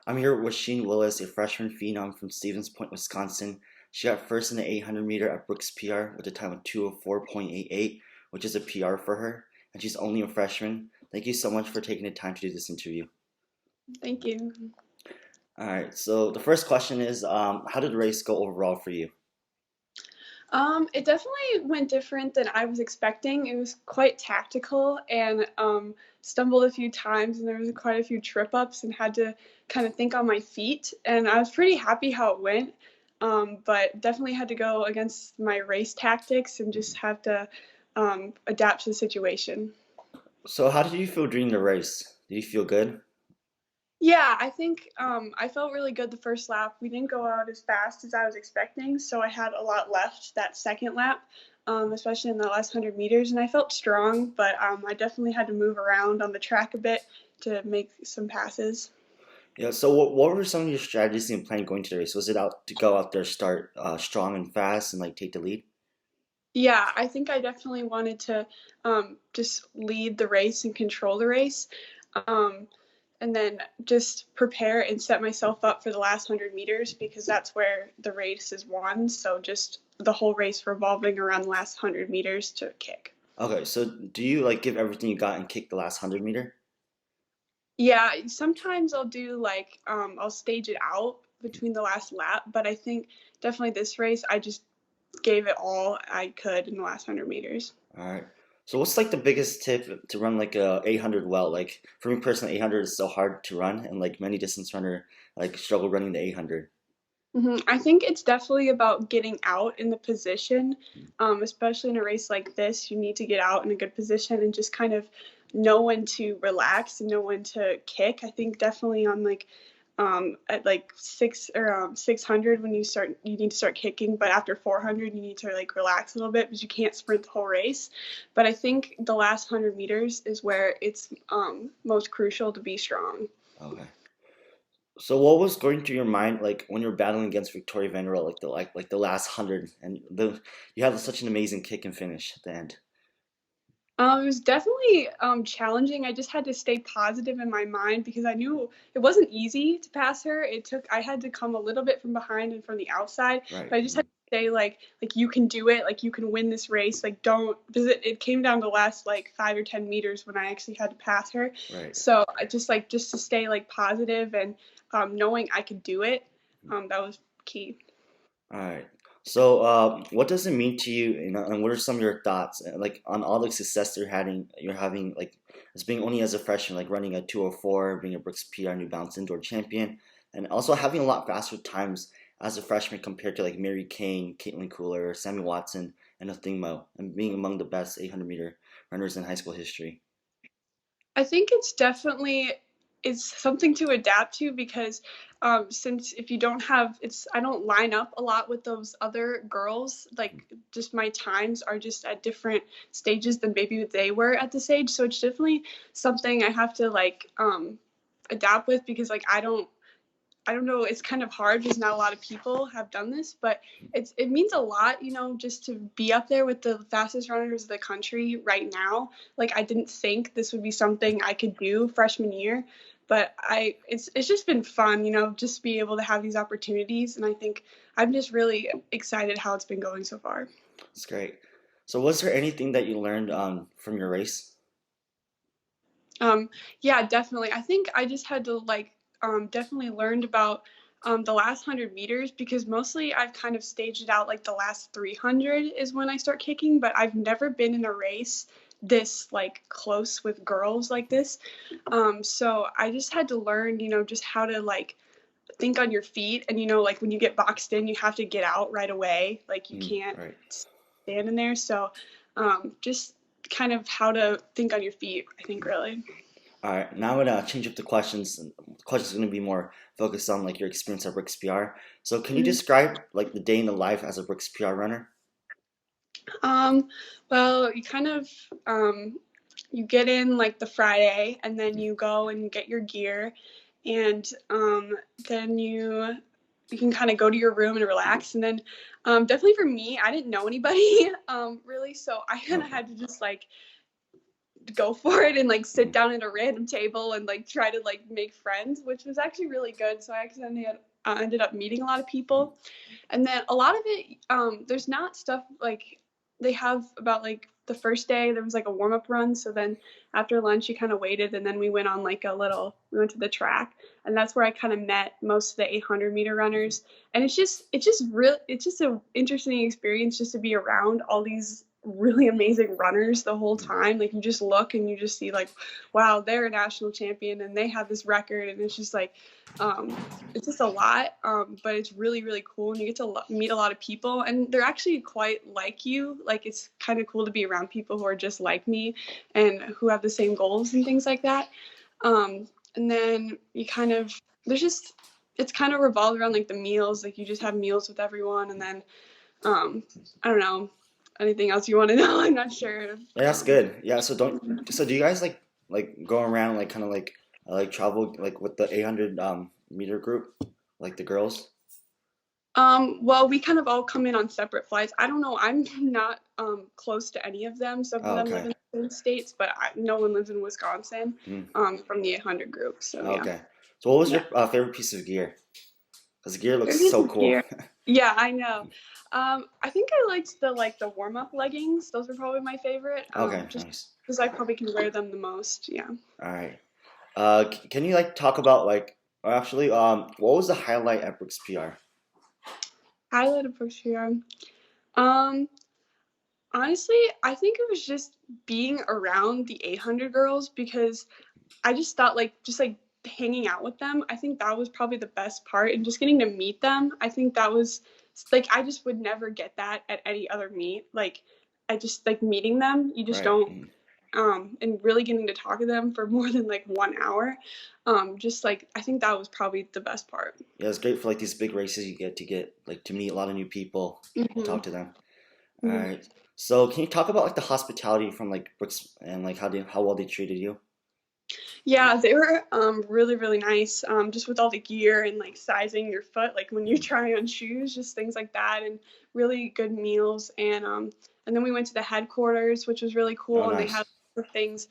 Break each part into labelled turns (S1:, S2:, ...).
S1: I'm here with Roisin Willis, a freshman phenom from Stevens Point, Wisconsin. She got first in the 800 meter at Brooks PR with a time of 2:04.88, which is a PR for her, and she's only a freshman. Thank you so much for taking the time to do this interview.
S2: Thank you.
S1: All right, so the first question is, how did the race go overall for you?
S2: It definitely went different than I was expecting. It was quite tactical and stumbled a few times, and there was quite a few trip ups, and had to kind of think on my feet. And I was pretty happy how it went, but definitely had to go against my race tactics and just have to adapt to the situation.
S1: So, how did you feel during the race? Did you feel good?
S2: Yeah, I think I felt really good the first lap. We didn't go out as fast as I was expecting, so I had a lot left that second lap, especially in the last 100 meters, and I felt strong, but I definitely had to move around on the track a bit to make some passes.
S1: Yeah. So, what were some of your strategies and plan going to the race? Was it out to go out there, start strong and fast, and like take the lead?
S2: Yeah, I think I definitely wanted to just lead the race and control the race. Um, and then just prepare and set myself up for the last 100 meters because that's where the race is won. So just the whole race revolving around the last 100 meters to kick.
S1: Okay. So, do you like give everything you got and kick the last 100 meter?
S2: Yeah, sometimes I'll do like I'll stage it out between the last lap, but I think definitely this race I just gave it all I could in the last 100 meters.
S1: All right. So what's like the biggest tip to run like a 800 well? Like for me personally, 800 is so hard to run, and like many distance runner like struggle running the 800.
S2: I think it's definitely about getting out in the position, especially in a race like this. You need to get out in a good position and just kind of know when to relax and know when to kick. I think definitely on like at like 600 when you need to start kicking, but after 400 you need to like relax a little bit because you can't sprint the whole race. But I think the last 100 meters is where it's most crucial to be strong.
S1: Okay. So what was going through your mind like when you were battling against Victoria Vanderbilt, like the last 100, and the you had such an amazing kick and finish at the end.
S2: It was definitely challenging. I just had to stay positive in my mind because I knew it wasn't easy to pass her. I had to come a little bit from behind and from the outside,
S1: Right.
S2: but I just had to say like you can do it, like you can win this race. Like don't because it came down to the last like 5 or 10 meters when I actually had to pass her.
S1: Right.
S2: So I just to stay like positive and knowing I could do it. That was key.
S1: All right. So, what does it mean to you, and what are some of your thoughts, like on all the success you're having, like as being only as a freshman, like running a 2:04, being a Brooks PR New Balance indoor champion, and also having a lot faster times as a freshman compared to like Mary Kane, Caitlin Cooler, Sammy Watson, and Athingmo, and being among the best 800-meter runners in high school history.
S2: I think it's definitely it's something to adapt to because since if you don't have it's I don't line up a lot with those other girls like just my times are just at different stages than maybe they were at this age, so it's definitely something I have to like adapt with because like I don't know, it's kind of hard because not a lot of people have done this, but it means a lot, just to be up there with the fastest runners of the country right now. Like I didn't think this would be something I could do freshman year, but it's just been fun, just be able to have these opportunities, and I think I'm just really excited how it's been going so far.
S1: It's great. So, was there anything that you learned from your race?
S2: Um, yeah, definitely. I think I just had to like definitely learned about the last 100 meters because mostly I've kind of staged it out like the last 300 is when I start kicking, but I've never been in a race this like close with girls like this. So I just had to learn, just how to like think on your feet and like when you get boxed in, you have to get out right away. Like you can't
S1: Right.
S2: stand in there. So just kind of how to think on your feet, I think really.
S1: All right, now I'm gonna change up the questions. And the questions are gonna be more focused on like your experience at Brooks PR. So, can you
S2: Mhm.
S1: describe like the day in the life as a Brooks PR runner?
S2: Um, well, you kind of you get in like the Friday, and then you go and get your gear, and then you can kind of go to your room and relax, and then definitely for me, I didn't know anybody really, so I kind of
S1: Okay.
S2: had to just like go for it and like sit down at a random table and like try to like make friends, which was actually really good. So I accidentally ended up meeting a lot of people. And then a lot of it, there's not stuff like they have about like the first day there was like a warm up run. So then after lunch you kind of waited, and then we went on like we went to the track, and that's where I kind of met most of the 800-meter runners. And it's just an interesting experience just to be around all these really amazing runners the whole time. Like you just look and you just see like, wow, they're a national champion and they have this record, and it's just like it's just a lot, but it's really really cool, and you get to meet a lot of people, and they're actually quite like you. Like it's kind of cool to be around people who are just like me and who have the same goals and things like that. And then you kind of there's just it's kind of revolved around like the meals. Like you just have meals with everyone, and then I don't know, anything else you want to know. I'm not sure.
S1: Yeah, that's good. Yeah, so do you guys like go around like kind of like travel like with the 800 meter group, like the girls?
S2: Well, we kind of all come in on separate flights. I don't know. I'm not close to any of them. Some of
S1: Oh,
S2: them live
S1: okay.
S2: in the same states, but no one lives in Wisconsin.
S1: Mm,
S2: From the 800 group. So yeah,
S1: okay. So what was
S2: yeah.
S1: your favorite piece of gear? Because the gear looks
S2: There's
S1: so
S2: some
S1: cool.
S2: gear. Yeah, I know. I think I liked the warm up leggings. Those were probably my favorite.
S1: Okay,
S2: Just
S1: nice.
S2: because I probably can wear them the most. Yeah.
S1: All right. Can you like talk about like, or actually, what was the highlight at Brooks PR?
S2: Highlight of Berkshire. Um, Honestly, I think it was just being around the 800 girls, because I just thought like just like hanging out with them. I think that was probably the best part, and just getting to meet them. I think that was like I just would never get that at any other meet. Like I just like meeting them. You just
S1: Right.
S2: don't and really getting to talk to them for more than like 1 hour. Just like I think that was probably the best part.
S1: Yeah, it's great for like these big races. You get like to meet a lot of new people and
S2: Hmm.
S1: talk to them. All
S2: Hmm.
S1: right. So can you talk about like the hospitality from like Brooks and like how well they treated you?
S2: Yeah, they were really really nice. Just with all the gear and like sizing your foot, like when you try on shoes, just things like that, and really good meals. And then we went to the headquarters, which was really
S1: Oh,
S2: cool, and they had
S1: nice.
S2: things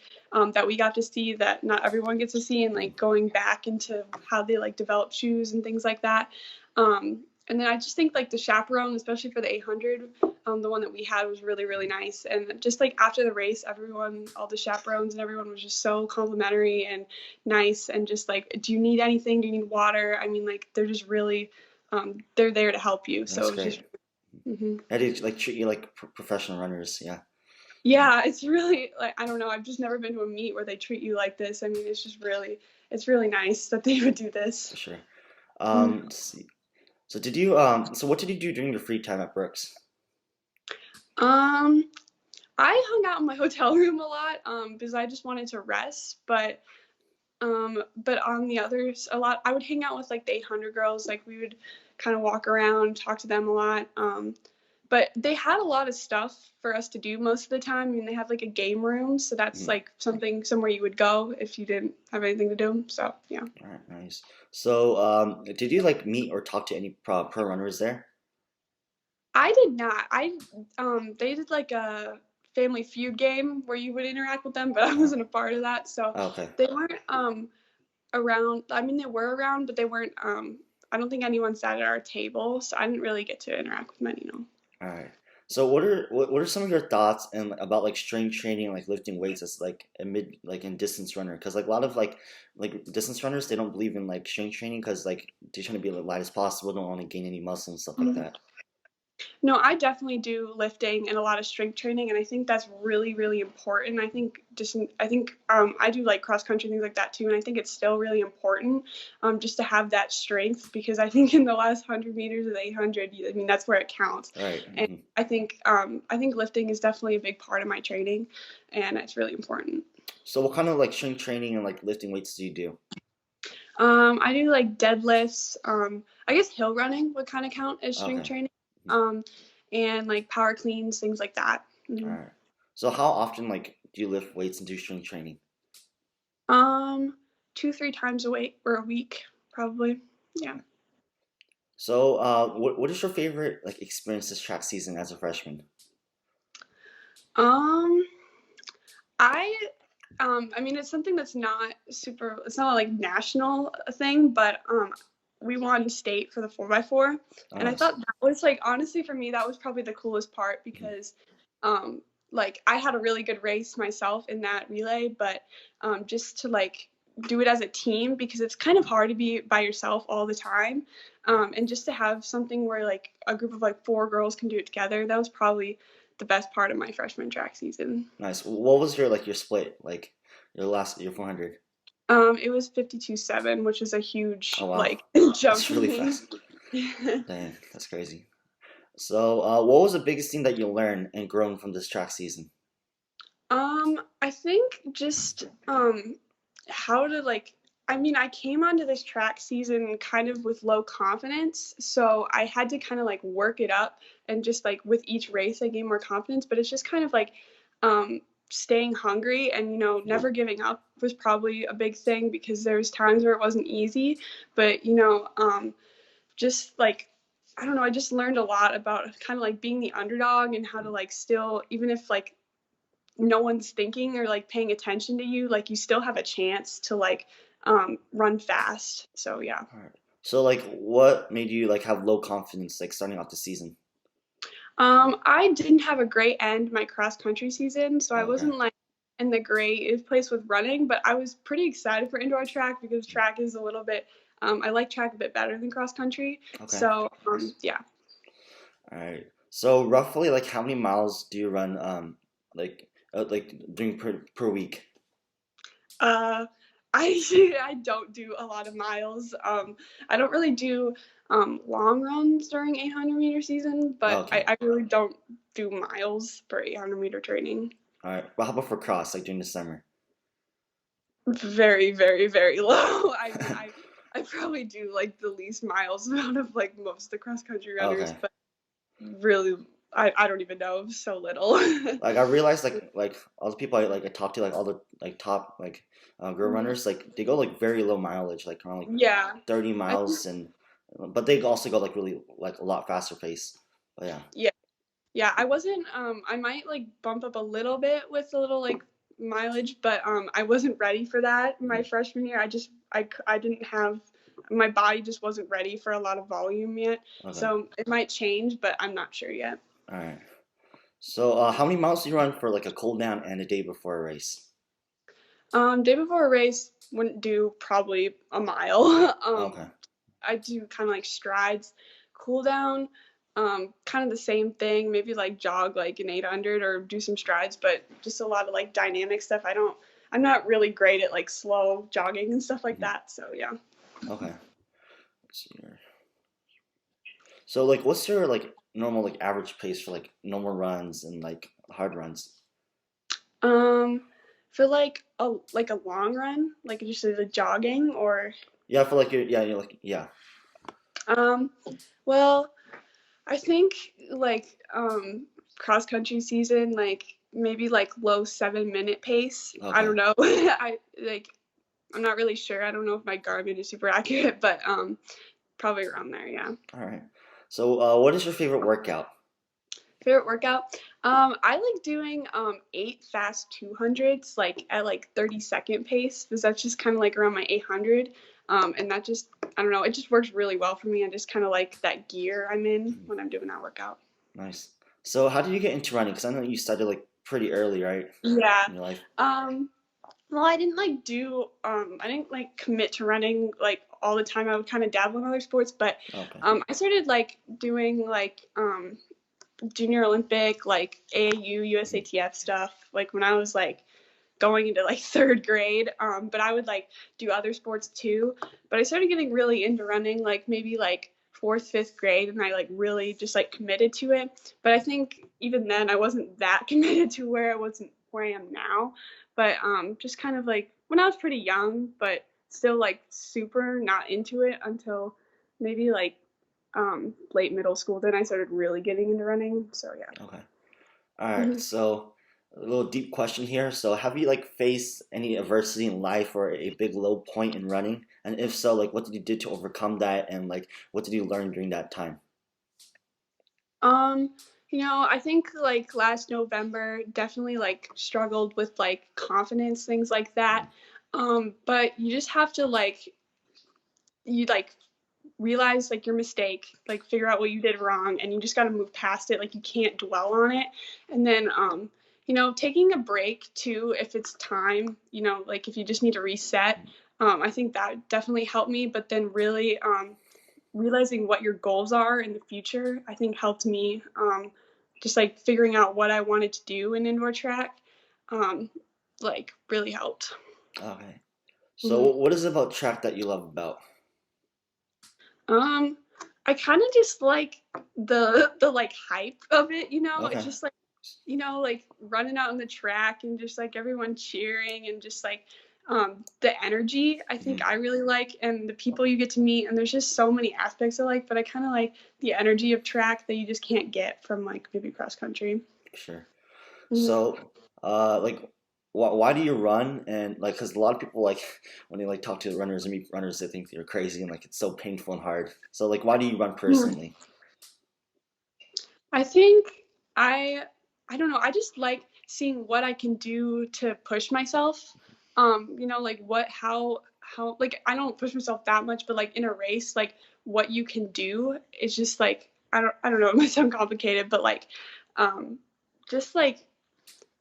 S2: that we got to see that not everyone gets to see, and like going back into how they like develop shoes and things like that. And then I just think like the chaperone, especially for the 800, the one that we had was really really nice. And just like after the race, everyone, all the chaperones and everyone was just so complimentary and nice, and just like, do you need anything? Do you need water? I mean, like they're just really, they're there to help you. So
S1: That's
S2: it was just,
S1: great.
S2: hmm
S1: How do you like treat you like professional runners? Yeah,
S2: yeah, it's really like I don't know. I've just never been to a meet where they treat you like this. I mean, it's really nice that they would do
S1: for
S2: this.
S1: sure.
S2: Mhm.
S1: Let's see. So what did you do during your free time at Brooks?
S2: Um, I hung out in my hotel room a lot because I just wanted to rest. But on the others, a lot I would hang out with like the 800 girls. Like we would kind of walk around, talk to them a lot. But they had a lot of stuff for us to do most of the time. I mean, they have like a game room, so that's
S1: Mhm.
S2: like somewhere you would go if you didn't have anything to do. So yeah.
S1: All right, nice. So did you like meet or talk to any pro runners there?
S2: I did not. They did like a Family Feud game where you would interact with them, but I
S1: Uh,
S2: wasn't a part of that, so
S1: okay.
S2: they weren't around. I mean, they were around, but they weren't. I don't think anyone sat at our table, so I didn't really get to interact with many. No.
S1: All right. So what are some of your thoughts and about like strength training, like lifting weights as like a mid like in distance runner? Because like a lot of like distance runners, they don't believe in like strength training because like they're trying to be like light as possible, don't want to gain any muscle and stuff like that.
S2: No, I definitely do lifting and a lot of strength training, and I think that's really, really important. I think I do like cross country things like that too, and I think it's still really important just to have that strength, because I think in the last 100 meters of the 800, I mean that's where it counts.
S1: Right.
S2: And
S1: Hmm.
S2: I think lifting is definitely a big part of my training, and it's really important.
S1: So what kind of like strength training and like lifting weights do you do?
S2: I do like deadlifts. I guess hill running would kind of count as strength
S1: Okay.
S2: training. Um, and like power cleans, things like that.
S1: All
S2: Hmm.
S1: right. So how often like do you lift weights and do strength training?
S2: Um, 2, 3 times a week, probably. Yeah.
S1: So what is your favorite like experience this track season as a freshman?
S2: Um, I I mean, it's something that's not super. It's not like national thing, but we won state for the 4x4,
S1: Oh,
S2: and I
S1: nice.
S2: thought that was like honestly for me that was probably the coolest part
S1: Mhm.
S2: because, like I had a really good race myself in that relay, but just to like do it as a team because it's kind of hard to be by yourself all the time, and just to have something where like a group of like four girls can do it together. That was probably the best part of my freshman track season.
S1: Nice. What was your your split like your 400?
S2: It was 52.7, which is a
S1: Oh
S2: huge
S1: wow,
S2: like jump
S1: that's
S2: for
S1: really
S2: me.
S1: fast. Dang, that's crazy. So, what was the biggest thing that you learned and grown from this track season?
S2: I think just how to like I mean, I came onto this track season kind of with low confidence, so I had to kind of like work it up and just like with each race I gained more confidence, but it's just kind of like um staying hungry and never giving up was probably a big thing because there was times where it wasn't easy, but just like I don't know, I just learned a lot about kind of like being the underdog and how to like still even if like no one's thinking or like paying attention to you, like you still have a chance to like run fast. So yeah.
S1: All right. So, what made you have low confidence starting off the season?
S2: I didn't have a great end my cross country season, so I
S1: Oh, okay.
S2: wasn't like in the greatest place with running, but I was pretty excited for indoor track because track is a little bit I like track a bit better than cross country.
S1: Okay.
S2: So yeah.
S1: All right. So roughly, how many miles do you run, during per week?
S2: Uh, I I don't do a lot of miles. I don't really do long runs during 800-meter season,
S1: Oh,
S2: but
S1: okay.
S2: I really don't do miles for 800-meter training.
S1: All right. Well, how about for cross, during the summer?
S2: Very, very, very low. I mean, I probably do like the least miles out of like most of the cross country runners,
S1: Okay.
S2: but really, I don't even know so little.
S1: I realized all the people I talk to all the top girl
S2: Mhm.
S1: runners they go very low mileage around
S2: Yeah,
S1: 30
S2: I think
S1: miles and but they also go really a lot faster pace. But yeah.
S2: yeah. Yeah, I wasn't I might like bump up a little bit with a little like mileage, but I wasn't ready for that my
S1: Mhm.
S2: freshman year. I didn't have my body just wasn't ready for a lot of volume yet.
S1: Okay.
S2: So it might change, but I'm not sure yet.
S1: All right. So how many miles do you run for a cool down and a day before a race?
S2: Day before a race wouldn't do probably a mile.
S1: Okay.
S2: I do kind of like strides, cool down, kind of the same thing. Maybe like jog like an 800 or do some strides, but just a lot of like dynamic stuff. I'm not really great at like slow jogging and stuff like
S1: Mhm.
S2: that. So yeah.
S1: Okay. Let's see here. So what's your normal average pace for normal runs and hard runs?
S2: Um, for like a long run, like just a jogging or
S1: Yeah, for your yeah, you're yeah.
S2: um, well, I think like cross country season, like maybe like low 7-minute pace. I
S1: Okay.
S2: don't know. I'm not really sure. I don't know if my Garmin is super accurate, but probably around there. Yeah.
S1: All right. So what is your favorite workout?
S2: Favorite workout? I like doing 8 fast 200s, like at like 30-second pace, because that's just kind of like around my 800. And that just I don't know. It just works really well for me. I just kind of like that gear I'm in when I'm doing that workout.
S1: Nice. So how did you get into running? Because I know you started pretty early, right,
S2: Yeah.
S1: in your life?
S2: Um, Well, I didn't like do I didn't like commit to running like all the time. I would kind of dabble in other sports, but
S1: Okay.
S2: I started like doing like junior Olympic, like AAU,
S1: Mhm.
S2: USATF stuff like when I was like going into like third grade. But I would like do other sports too. But I started getting really into running like maybe like fourth, fifth grade, and I like really just like committed to it. But I think even then I wasn't that committed to where I am now. But just kind of like when I was pretty young, but still like super not into it until maybe like late middle school. Then I started really getting into running. So yeah.
S1: Okay. All right.
S2: Mm-hmm.
S1: So a little deep question here. So have you faced any adversity in life or a big low point in running? And if so, what did you do to overcome that? And what did you learn during that time?
S2: Um, I think like last November definitely like struggled with like confidence, things like that. But you just have to like you like realize like your mistake, like figure out what you did wrong, and you just got to move past it. Like you can't dwell on it. And then taking a break too if it's time, like if you just need to reset. I think that definitely helped me, but then really realizing what your goals are in the future, I think helped me, just like figuring out what I wanted to do in indoor track, um, like really helped.
S1: Okay. So
S2: Mhm.
S1: what is it about track that you love about?
S2: Um, I kind of just like the like hype of it. It's
S1: Okay.
S2: just like like running out on the track and just like everyone cheering and just like the energy. I think
S1: Mhm.
S2: I really like, and the people you get to meet, and there's just so many aspects I like. But I kind of like the energy of track that you just can't get from like maybe cross country.
S1: Sure.
S2: Mhm.
S1: So, like, why do you run? And like, because a lot of people like when they like talk to runners and meet runners, they think you're crazy and like it's so painful and hard. So, like, why do you run
S2: Mhm.
S1: personally?
S2: I think I I don't know, I just like seeing what I can do to push myself. Like what how like I don't push myself that much, but like in a race, like what you can do is just like I don't know, it might sound complicated, but like um just like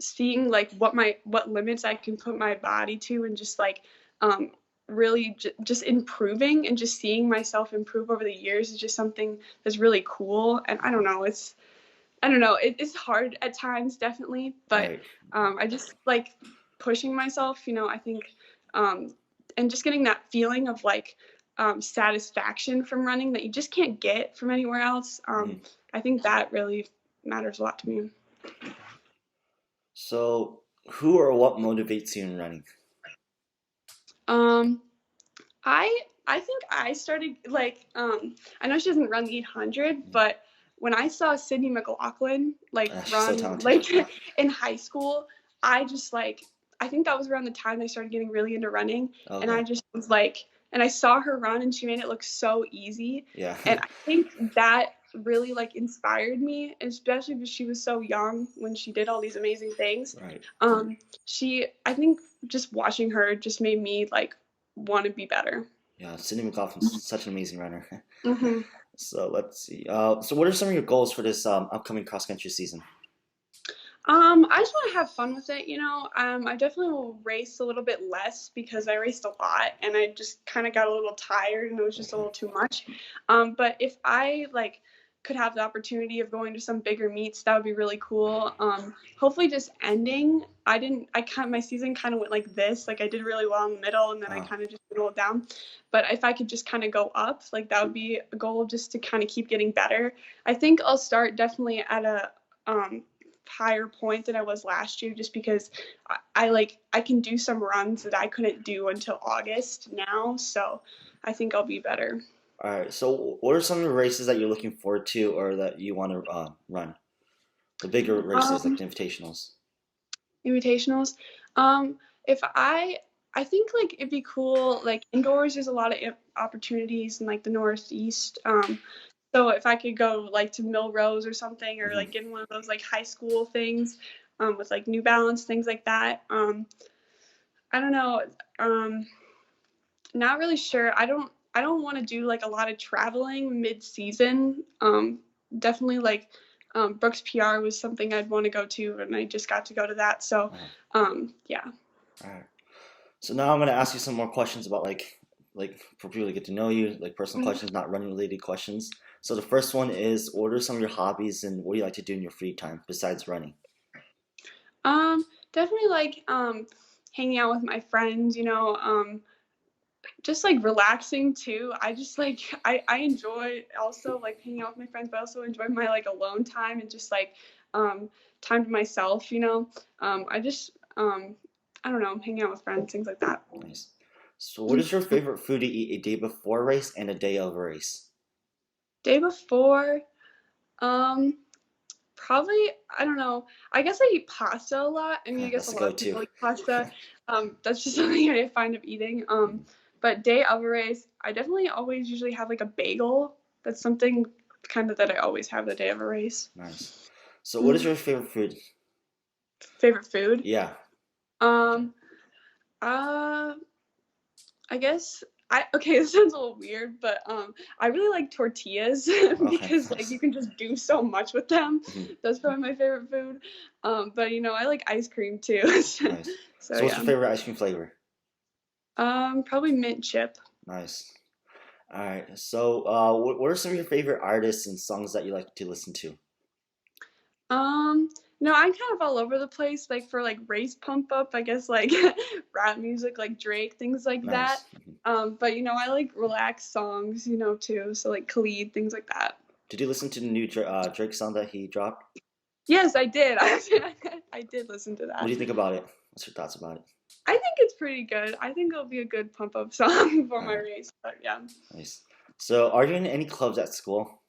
S2: seeing like what limits I can put my body to, and just like um really just improving and just seeing myself improve over the years is just something that's really cool. And I don't know. It's hard at times, definitely, but
S1: Right.
S2: I just like pushing myself. I think, um, and just getting that feeling of like satisfaction from running that you just can't get from anywhere else.
S1: Mhm.
S2: I think that really matters a lot to me.
S1: So, who or what motivates you in running?
S2: Um, I think I started like I know she doesn't run the 800,
S1: Mhm.
S2: but when I saw Sydney McLaughlin like
S1: She's so
S2: run
S1: talented.
S2: like in high school, I just like I think that was around the time I started getting really into running, and I
S1: Okay.
S2: just was like, and I saw her run and she made it look so easy,
S1: Yeah.
S2: and I think that really like inspired me, especially because she was so young when she did all these amazing things.
S1: Right.
S2: She I think just watching her just made me like want to be better.
S1: Yeah. Sydney McLaughlin's such an amazing runner.
S2: Hmm.
S1: So let's see. So what are some of your goals for this upcoming cross country season?
S2: I just want to have fun with it. I definitely will race a little bit less because I raced a lot and I just kind of got a little tired and it was just a
S1: Okay.
S2: little too much. But if I like could have the opportunity of going to some bigger meets, that would be really cool. Hopefully, just ending. I didn't. I kind my season kind of went like this. Like I did really well in the middle and then I
S1: Uh,
S2: kind of just rolled down. But if I could just kind of go up, like that would be a goal, just to kind of keep getting better. I think I'll start definitely at a higher point than I was last year, just because I can do some runs that I couldn't do until August now, so I think I'll be better.
S1: all right. So what are some of the races that you're looking forward to or that you want to run? The bigger races like
S2: Um,
S1: the invitationals.
S2: Invitationals. If I think like it'd be cool. Like indoors, there's a lot of opportunities in like the Northeast. So if I could go like to Milrose or something, or like
S1: Hmm.
S2: get in one of those like high school things, with like New Balance, things like that. I don't know. Um, Not really sure. I don't want to do like a lot of traveling mid-season. Definitely like Brooks PR was something I'd want to go to, and I just got to go to that. So
S1: Uh,
S2: yeah.
S1: all right. So now I'm gonna ask you some more questions about like for people to get to know you, like personal
S2: Mhm.
S1: questions, not running related questions. So the first one is, what are some of your hobbies and what do you like to do in your free time besides running?
S2: Definitely like hanging out with my friends. Just like relaxing too. I just like I enjoy also like hanging out with my friends, but I also enjoy my like alone time and just like um time to myself. I just I don't know, hanging out with friends, things like that.
S1: Nice. So what is your favorite food to eat a day before a race and a day of a race?
S2: Day before, um probably I don't know. I guess I eat pasta a lot. I mean, I guess
S1: That's
S2: a
S1: the
S2: lot of
S1: go-to.
S2: people eat pasta. That's just something I find of eating. But day of a race, I definitely always usually have like a bagel. That's something kind of that I always have the day of a race.
S1: Nice. So, what is
S2: Mhm.
S1: your favorite food?
S2: Favorite food?
S1: Yeah. Okay.
S2: Um, uh, I guess I okay, this sounds a little weird, but I really like tortillas
S1: Okay.
S2: because like
S1: Nice.
S2: you can just do so much with them.
S1: Mhm.
S2: That's probably my favorite food. But I like ice cream too.
S1: Nice.
S2: So
S1: So, what's your
S2: yeah.
S1: favorite ice cream flavor?
S2: Probably mint chip.
S1: Nice. All right. So, what are some of your favorite artists and songs that you like to listen to?
S2: Um, no, I'm kind of all over the place. Like for like race pump up, I guess like rap music, like Drake, things like that.
S1: Nice.
S2: But I like relaxed songs, too. So like Khalid, things like that.
S1: Did you listen to the new Drake song that he dropped?
S2: Yes, I did. I did listen to
S1: What
S2: that.
S1: do you think about it? What's your thoughts about it?
S2: I think it's pretty good. I think it'll be a good pump up song for
S1: All
S2: my
S1: right.
S2: race. But yeah.
S1: Nice. So, are you in any clubs at school?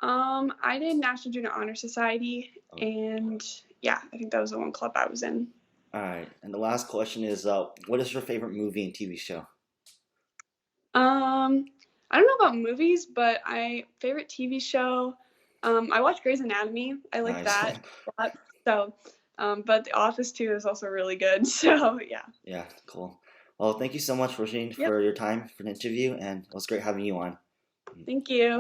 S2: I did National Junior Honor Society,
S1: Oh,
S2: and yeah, I think that was the one club I was in.
S1: all right. And the last question is, what is your favorite movie and TV show?
S2: Um, I don't know about movies, but I favorite TV show. I watch Grey's Anatomy. I like
S1: Nice.
S2: that a lot. So, but The Office too is also really good. So yeah.
S1: Yeah, cool. Well, thank you so much, Roisin,
S2: Yep.
S1: for your time for the interview, and it was great having you on.
S2: Thank you.